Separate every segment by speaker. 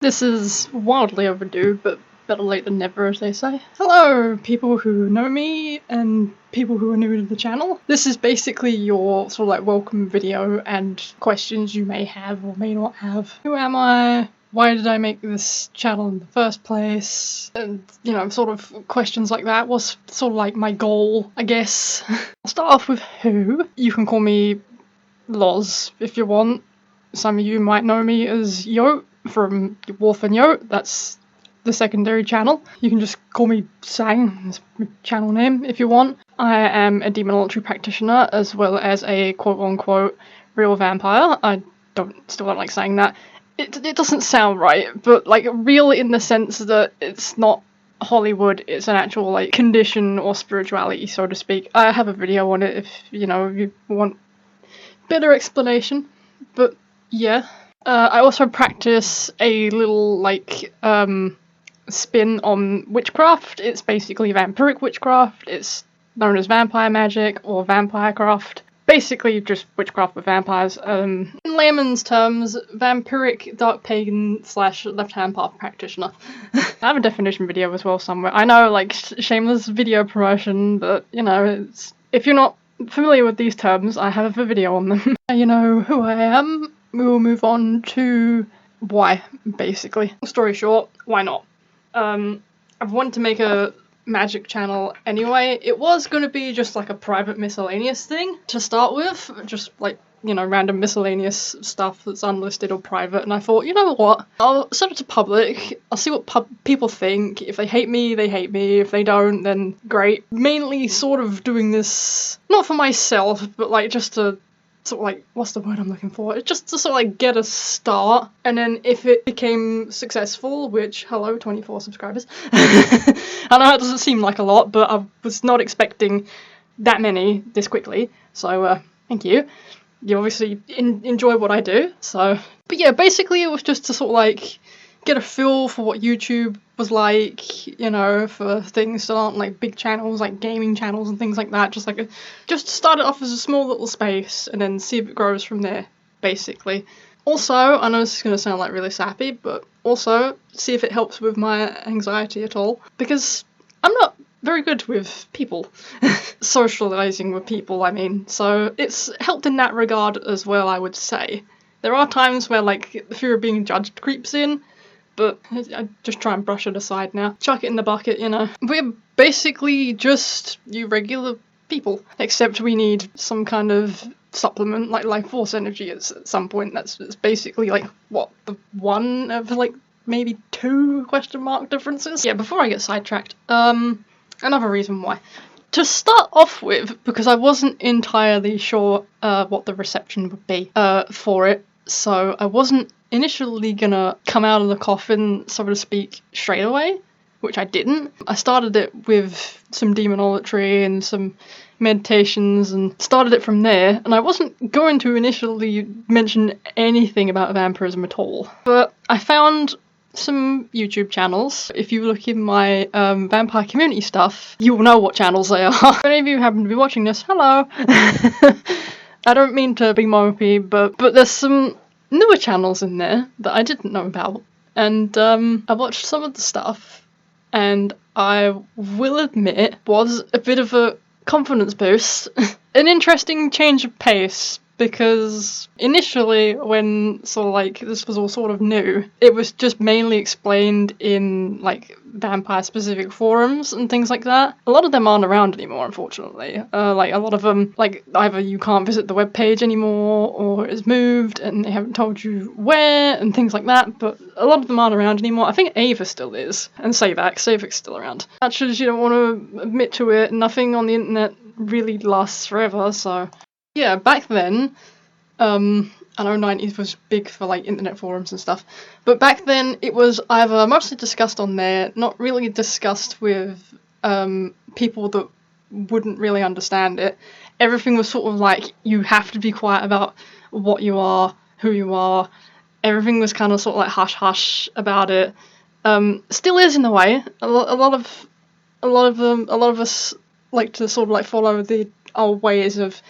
Speaker 1: This is wildly overdue, but better late than never, as they say. Hello, people who know me and people who are new to the channel. This is basically your sort of like welcome video and questions you may have or may not have. Who am I? Why did I make this channel in the first place? And, you know, sort of questions like that was sort of like my goal, I guess. I'll start off with who. You can call me Loz if you want. Some of you might know me as Yote from Wolf and Yote. That's the secondary channel. You can just call me Sang, that's my channel name, if you want. I am a demonology practitioner as well as a quote-unquote real vampire. I still don't like saying that. It doesn't sound right, but like real in the sense that it's not Hollywood, it's an actual like condition or spirituality, so to speak. I have a video on it if, you know, you want better explanation, but yeah. I also practice a little like spin on witchcraft. It's basically vampiric witchcraft. It's known as vampire magic or vampirecraft. Basically just witchcraft with vampires. In layman's terms, vampiric dark pagan / left-hand path practitioner. I have a definition video as well somewhere. I know, like, shameless video promotion, but, you know, if you're not familiar with these terms, I have a video on them. You know who I am. We will move on to why, basically. Long story short, why not? I've wanted to make a magic channel anyway. It was going to be just like a private miscellaneous thing to start with, just like, you know, random miscellaneous stuff that's unlisted or private, and I thought, you know what, I'll set it to public, I'll see what people think. If they hate me, they hate me. If they don't, then great. Mainly sort of doing this, not for myself, but like just to sort of like, what's the word I'm looking for? It's just to sort of like get a start, and then if it became successful, which, hello, 24 subscribers. I know that doesn't seem like a lot, but I was not expecting that many this quickly, so thank you. You obviously enjoy what I do, so. But yeah, basically it was just to sort of like get a feel for what YouTube was like, you know, for things that aren't like big channels, like gaming channels and things like that. Just start it off as a small little space and then see if it grows from there, basically. Also, I know this is going to sound like really sappy, but also see if it helps with my anxiety at all, because I'm not very good with people. Socializing with people, I mean. So it's helped in that regard as well, I would say. There are times where like the fear of being judged creeps in, but I just try and brush it aside now. Chuck it in the bucket, you know. We're basically just you regular people, except we need some kind of supplement like life force energy at some point. That's basically like what, the one of like maybe 2 question mark differences. Yeah, before I get sidetracked, another reason why. To start off with, because I wasn't entirely sure what the reception would be for it, so I wasn't initially gonna come out of the coffin, so to speak, straight away, which I didn't. I started it with some demonology and some meditations and started it from there, and I wasn't going to initially mention anything about vampirism at all. But I found some YouTube channels. If you look in my vampire community stuff, you will know what channels they are. If any of you happen to be watching this, hello! I don't mean to be mopey, but there's some newer channels in there that I didn't know about, and I watched some of the stuff, and I will admit was a bit of a confidence boost. An interesting change of pace, because initially when sort of like this was all sort of new, it was just mainly explained in like vampire specific forums and things like that. A lot of them aren't around anymore, unfortunately. Like a lot of them, like either you can't visit the webpage anymore or it's moved and they haven't told you where and things like that, but a lot of them aren't around anymore. I think Ava still is, and Savac's still around. Actually, you don't want to admit to it, nothing on the internet really lasts forever, so yeah, back then, I know 90s was big for like internet forums and stuff, but back then it was either mostly discussed on there, not really discussed with people that wouldn't really understand it. Everything was sort of like, you have to be quiet about what you are, who you are. Everything was kind of sort of like hush hush about it. Still is in a way. A lot of us like to sort of like follow the old ways of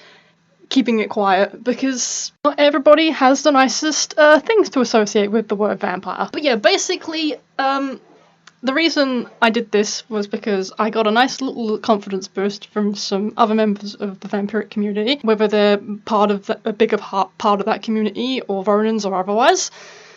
Speaker 1: keeping it quiet, because not everybody has the nicest things to associate with the word vampire. But yeah, basically, the reason I did this was because I got a nice little confidence boost from some other members of the vampiric community, whether they're part of a bigger part of that community or Ronins or otherwise.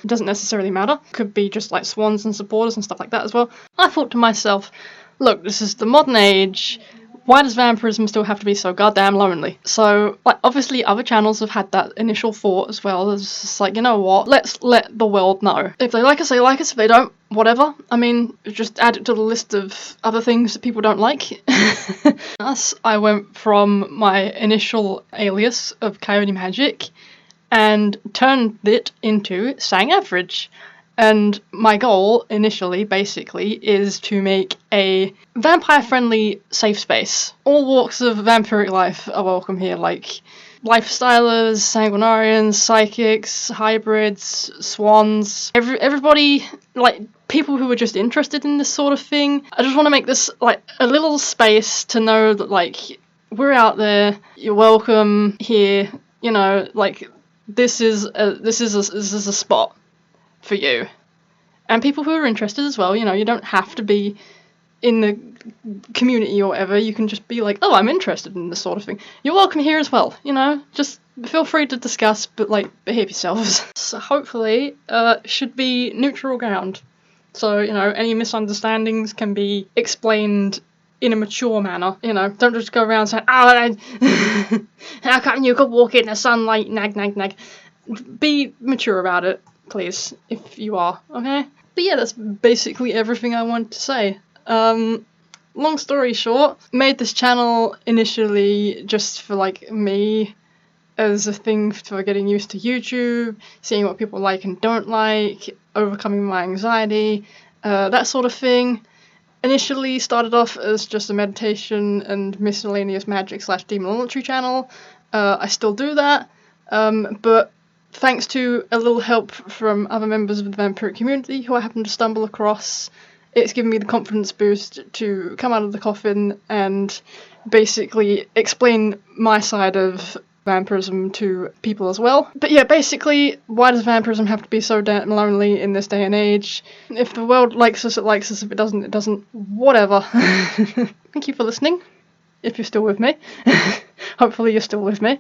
Speaker 1: It doesn't necessarily matter. Could be just like swans and supporters and stuff like that as well. I thought to myself, look, this is the modern age. Why does vampirism still have to be so goddamn lonely? So, like, obviously other channels have had that initial thought as well. It's just like, you know what, let's let the world know. If they like us, they like us. If they don't, whatever. I mean, just add it to the list of other things that people don't like. Thus, I went from my initial alias of Coyote Magic and turned it into Sang Average. And my goal, initially, basically, is to make a vampire-friendly safe space. All walks of vampiric life are welcome here, like lifestylers, sanguinarians, psychics, hybrids, swans, everybody, like, people who are just interested in this sort of thing. I just want to make this, like, a little space to know that, like, we're out there, you're welcome here, you know, like, this is a spot for you. And people who are interested as well, you know, you don't have to be in the community or whatever, you can just be like, oh, I'm interested in this sort of thing. You're welcome here as well, you know, just feel free to discuss, but, like, behave yourselves. So hopefully, should be neutral ground. So, you know, any misunderstandings can be explained in a mature manner, you know, don't just go around saying, oh, how come you could walk in the sunlight, nag, nag, nag. Be mature about it, please, if you are, okay? But yeah, that's basically everything I want to say. Long story short, made this channel initially just for, like, me, as a thing for getting used to YouTube, seeing what people like and don't like, overcoming my anxiety, that sort of thing. Initially started off as just a meditation and miscellaneous magic / demonology channel. I still do that, but thanks to a little help from other members of the vampiric community who I happened to stumble across, it's given me the confidence boost to come out of the coffin and basically explain my side of vampirism to people as well. But yeah, basically, why does vampirism have to be so damn lonely in this day and age? If the world likes us, it likes us. If it doesn't, it doesn't. Whatever. Thank you for listening, if you're still with me. Hopefully you're still with me.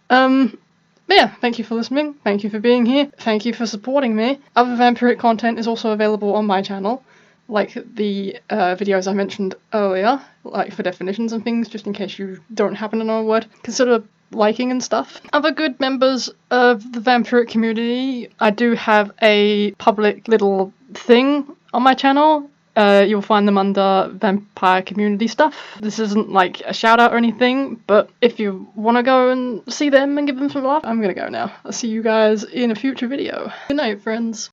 Speaker 1: But yeah, thank you for listening, thank you for being here, thank you for supporting me. Other vampiric content is also available on my channel, like the videos I mentioned earlier, like for definitions and things, just in case you don't happen to know a word. Consider liking and stuff. Other good members of the vampiric community, I do have a public little thing on my channel. You'll find them under Vampire community stuff. This isn't like a shout out or anything, but if you want to go and see them and give them some love, I'm gonna go now. I'll see you guys in a future video. Good night, friends.